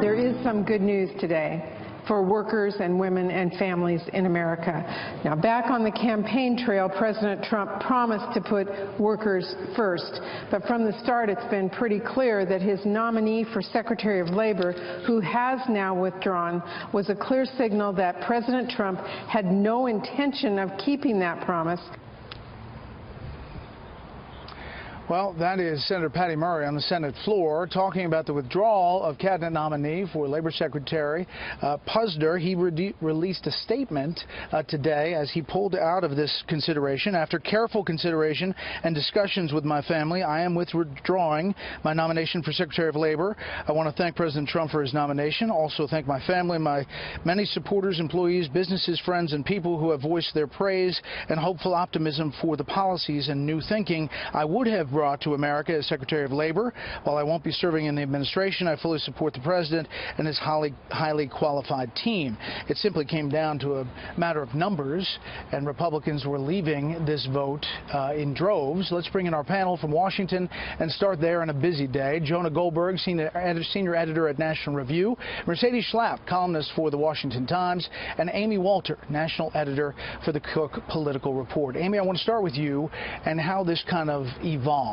There is some good news today for workers and women and families in America. Now, back on the campaign trail, President Trump promised to put workers first. But from the start, it's been pretty clear that his nominee for Secretary of Labor, who has now withdrawn, was a clear signal that President Trump had no intention of keeping that promise. Well, that is Senator Patty Murray on the Senate floor talking about the withdrawal of cabinet nominee for Labor Secretary Puzder. He released a statement today as he pulled out of this consideration. After careful consideration and discussions with my family, I am withdrawing my nomination for Secretary of Labor. I want to thank President Trump for his nomination. Also thank my family, my many supporters, employees, businesses, friends, and people who have voiced their praise and hopeful optimism for the policies and new thinking I would have brought to America as Secretary of Labor. While I won't be serving in the administration, I fully support the President and his highly qualified team. It simply came down to a matter of numbers, and Republicans were leaving this vote in droves. Let's bring in our panel from Washington and start there on a busy day. Jonah Goldberg, senior editor at National Review, Mercedes Schlapp, columnist for the Washington Times, and Amy Walter, national editor for the Cook Political Report. Amy, I want to start with you and how this kind of evolved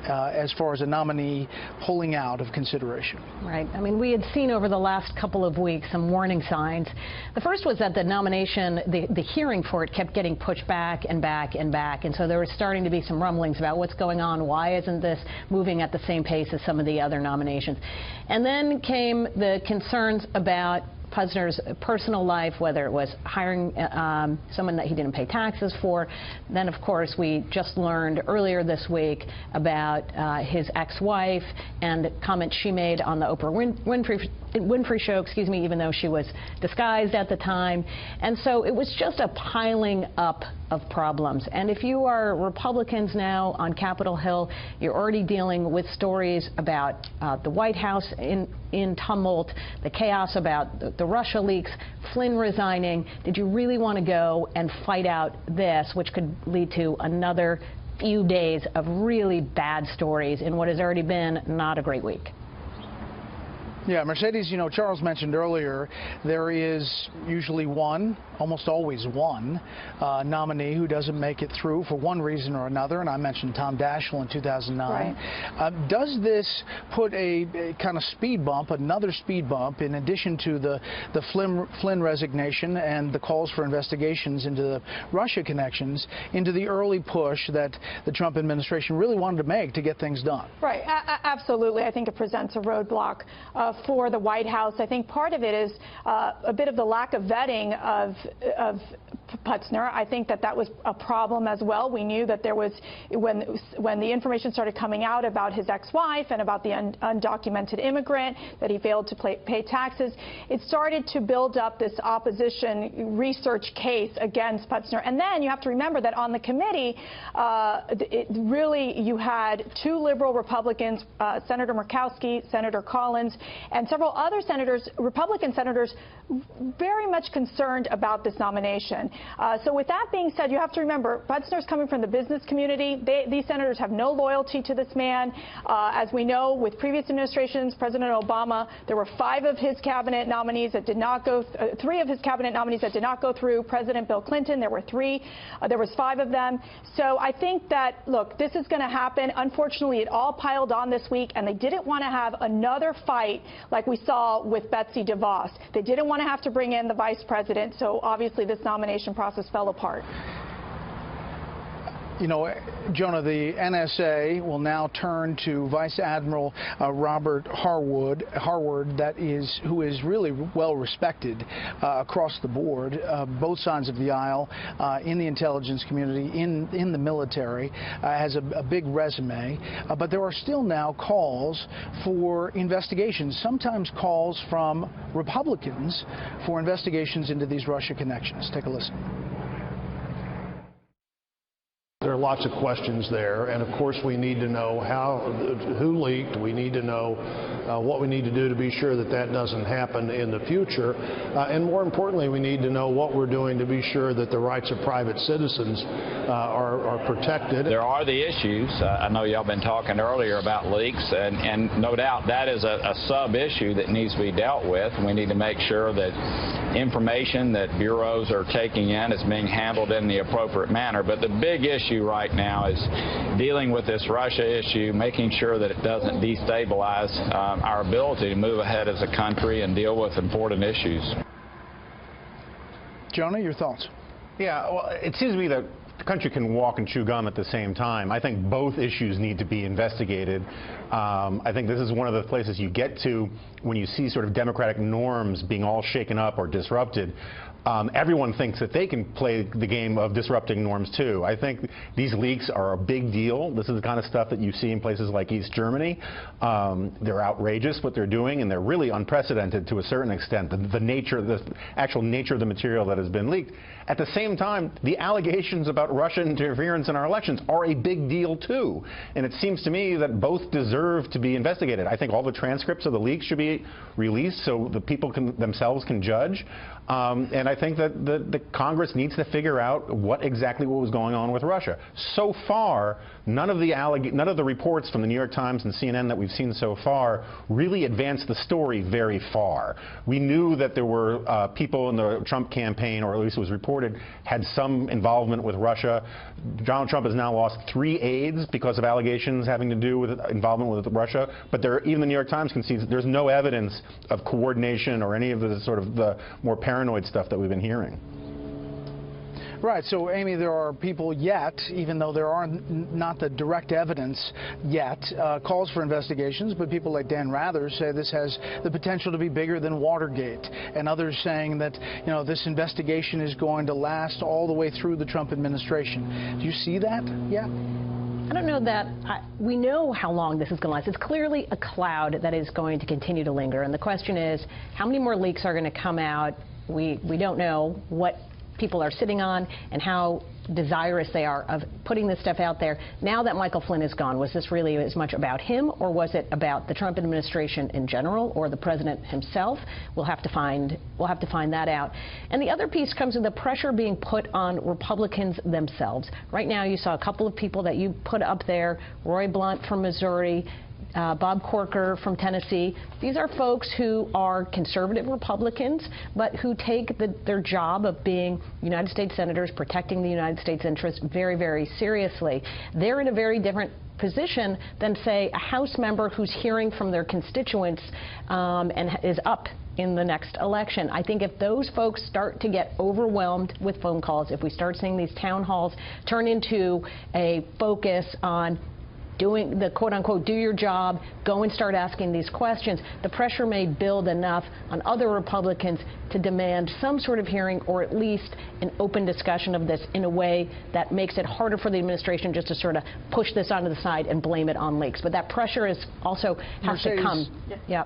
as far as a nominee pulling out of consideration. Right. I mean, we had seen over the last couple of weeks some warning signs. The first was that the nomination, the hearing for it kept getting pushed back and back and back. And so there was starting to be some rumblings about what's going on. Why isn't this moving at the same pace as some of the other nominations? And then came the concerns about Puzder's personal life, whether it was hiring someone that he didn't pay taxes for. Then, of course, we just learned earlier this week about his ex-wife and comments she made on the Oprah Winfrey show, even though she was disguised at the time. And so it was just a piling up of problems. And if you are Republicans now on Capitol Hill, you're already dealing with stories about the White House in tumult, the chaos about the Russia leaks, Flynn resigning. Did you really want to go and fight out this, which could lead to another few days of really bad stories in what has already been not a great week? Yeah, Mercedes, you know, Charles mentioned earlier, there is usually one, almost always one, nominee who doesn't make it through for one reason or another, and I mentioned Tom Daschle in 2009. Right. Does this put a kind of speed bump, another speed bump, in addition to the Flynn resignation and the calls for investigations into the Russia connections, into the early push that the Trump administration really wanted to make to get things done? Right, absolutely. I think it presents a roadblock for the White House. I think part of it is a bit of the lack of vetting of Puzder. I think that was a problem as well. We knew that there was, when the information started coming out about his ex-wife and about the undocumented immigrant, that he failed to pay taxes, it started to build up this opposition research case against Puzder. And then you have to remember that on the committee, you had two liberal Republicans, Senator Murkowski, Senator Collins, and several other senators, Republican senators, very much concerned about this nomination. So with that being said, you have to remember, Puzder's coming from the business community. These senators have no loyalty to this man. As we know, with previous administrations, President Obama, there were 5 of his cabinet nominees that did not go, 3 of his cabinet nominees that did not go through. President Bill Clinton, there were 3. There was 5 of them. So I think that, look, this is going to happen. Unfortunately, it all piled on this week, and they didn't want to have another fight like we saw with Betsy DeVos. They didn't want to have to bring in the vice president, so obviously this nomination process fell apart. You know, Jonah, the NSA will now turn to Vice Admiral Robert Harwood, who is really well respected across the board, both sides of the aisle, in the intelligence community, in the military, has a big resume. But there are still now calls for investigations, sometimes calls from Republicans for investigations into these Russia connections. Take a listen. There are lots of questions there, and of course we need to know who leaked. We need to know what we need to do to be sure that that doesn't happen in the future. And more importantly, we need to know what we're doing to be sure that the rights of private citizens are protected. There are the issues. I know y'all been talking earlier about leaks, and no doubt that is a sub-issue that needs to be dealt with. We need to make sure that information that bureaus are taking in is being handled in the appropriate manner. But the big issue right now is dealing with this Russia issue, making sure that it doesn't destabilize our ability to move ahead as a country and deal with important issues. Jonah, your thoughts? Yeah, well, it seems to me that the country can walk and chew gum at the same time. I think both issues need to be investigated. I think this is one of the places you get to when you see sort of democratic norms being all shaken up or disrupted. Everyone thinks that they can play the game of disrupting norms too. I think these leaks are a big deal. This is the kind of stuff that you see in places like East Germany. They're outrageous what they're doing, and they're really unprecedented to a certain extent, the actual nature of the material that has been leaked. At the same time, the allegations about Russian interference in our elections are a big deal too. And it seems to me that both deserve to be investigated. I think all the transcripts of the leaks should be released so the people themselves can judge. And I think that the Congress needs to figure out what was going on with Russia. So far, none of the reports from the New York Times and CNN that we've seen so far really advanced the story very far. We knew that there were people in the Trump campaign, or at least it was reported, had some involvement with Russia. Donald Trump has now lost 3 aides because of allegations having to do with involvement with Russia. But even the New York Times concedes that there's no evidence of coordination or any of the sort of the more paranoid stuff that we've been hearing. Right. So, Amy, there are people yet, even though there are not the direct evidence yet, calls for investigations, but people like Dan Rather say this has the potential to be bigger than Watergate, and others saying that, you know, this investigation is going to last all the way through the Trump administration. Do you see that yet? I don't know that we know how long this is going to last. It's clearly a cloud that is going to continue to linger, and the question is, how many more leaks are going to come out? We don't know what people are sitting on and how desirous they are of putting this stuff out there. Now that Michael Flynn is gone, was this really as much about him, or was it about the Trump administration in general, or the president himself? We'll have to find that out. And the other piece comes with the pressure being put on Republicans themselves. Right now, you saw a couple of people that you put up there: Roy Blunt from Missouri, Bob Corker from Tennessee. These are folks who are conservative Republicans, but who take their job of being United States senators, protecting the United States interests very, very seriously. They're in a very different position than, say, a House member who's hearing from their constituents and is up in the next election. I think if those folks start to get overwhelmed with phone calls, if we start seeing these town halls turn into a focus on doing the quote-unquote do your job, go and start asking these questions, the pressure may build enough on other Republicans to demand some sort of hearing, or at least an open discussion of this in a way that makes it harder for the administration just to sort of push this onto the side and blame it on leaks. But that pressure is also has to come. Yeah.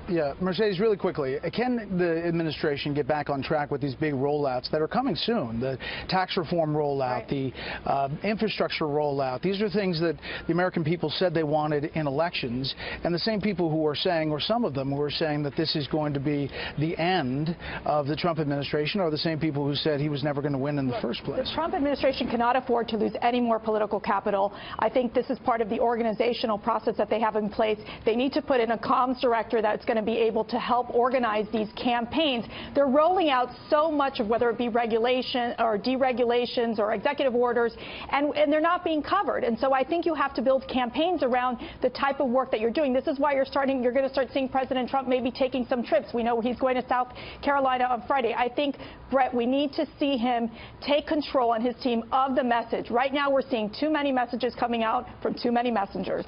Yeah, Mercedes, really quickly, can the administration get back on track with these big rollouts that are coming soon? The tax reform rollout, the infrastructure rollout. These are things that the American people said they wanted in elections, and the same people who are saying, or some of them who are saying, that this is going to be the end of the Trump administration are the same people who said he was never going to win in the first place. The Trump administration cannot afford to lose any more political capital. I think this is part of the organizational process that they have in place. They need to put in a comms director that's going to be able to help organize these campaigns. They're rolling out so much of whether it be regulation or deregulations or executive orders, and they're not being covered. And so I think you have to build campaigns around the type of work that you're doing. This is why you're going to start seeing President Trump maybe taking some trips. We know he's going to South Carolina on Friday. I think, Brett, we need to see him take control and his team of the message. Right now we're seeing too many messages coming out from too many messengers.